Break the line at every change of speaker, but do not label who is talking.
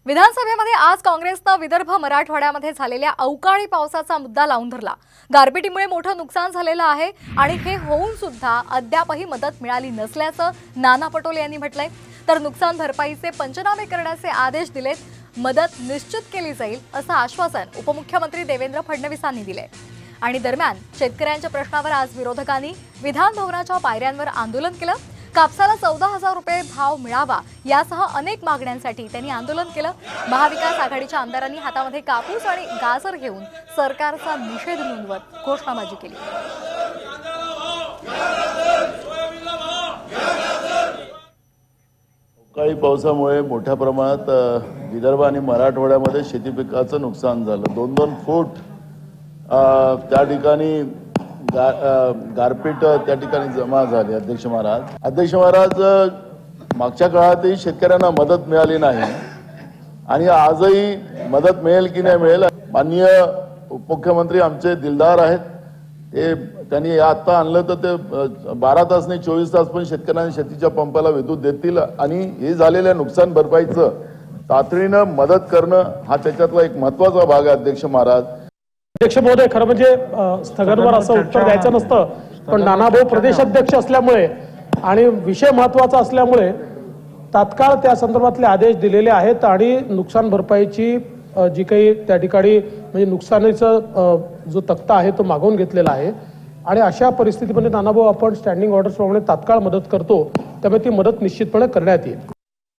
विधानसभेमध्ये आज काँग्रेसनं विदर्भ मराठवाड्यामध्ये झालेल्या अवकाळी पावसाचा मुद्दा लावून धरला। गारपिटीमुळे मोठं नुकसान झालेलं आहे आणि हे होऊन सुद्धा अद्यापही मदत मिळाली नसल्याचं नाना पटोले यांनी म्हटलंय। तर नुकसान भरपाईचे पंचनामे करण्याचे आदेश दिलेत, मदत निश्चित केली जाईल असं आश्वासन उपमुख्यमंत्री देवेंद्र फडणवीसांनी दिले। आणि दरम्यान शेतकऱ्यांच्या प्रश्नावर आज विरोधकांनी विधान भवनाच्या पायऱ्यांवर आंदोलन केलं। कापसाला 14,000 रुपये भाव मिळावा यासह अनेक मागण्यांसाठी त्यांनी आंदोलन केलं। महाविकास आघाडीच्या आमदारांनी हातामध्ये कापूस आणि गाजर घेऊन सरकारचा निषेध नोंदवत घोषणाबाजी केली।
अवकाळी पावसामुळे मोठ्या प्रमाणात विदर्भ आणि मराठवाड्यामध्ये शेती पिकाचं नुकसान झालं। 2-2 फूट त्या ठिकाणी गारपीट त्या ठिकाणी जमा झाली। अध्यक्ष महाराज मागच्या काळातही शेतकऱ्यांना मदत मिळाली नाही आणि आजही मदत मिळेल की नाही मिळेल। माननीय उपमुख्यमंत्री आमचे दिलदार आहेत, त्यांनी आता आणलं तर ते 12 तास नाही 24 तास पण शेतकऱ्यांना शेतीच्या पंपाला विद्युत देतील आणि हे झालेल्या नुकसान भरपाईचं तातडीनं मदत करणं हा त्याच्यातला एक महत्त्वाचा भाग आहे। अध्यक्ष
महोदय, खरं म्हणजे स्थगनवर असं उत्तर द्यायचं नसतं, पण नानाभाऊ प्रदेशाध्यक्ष असल्यामुळे आणि विषय महत्त्वाचा असल्यामुळे तात्काळ त्या संदर्भातले आदेश दिलेले आहेत आणि नुकसान भरपाईची जी काही त्या ठिकाणी म्हणजे नुकसानीचा जो तक्ता आहे तो मागवून घेतलेला आहे आणि अशा परिस्थितीमध्ये नानाभाऊ आपण स्टँडिंग ऑर्डर्स प्रमाणे तात्काळ मदत करतो, त्यामुळे ती मदत निश्चितपणे करण्यात येईल।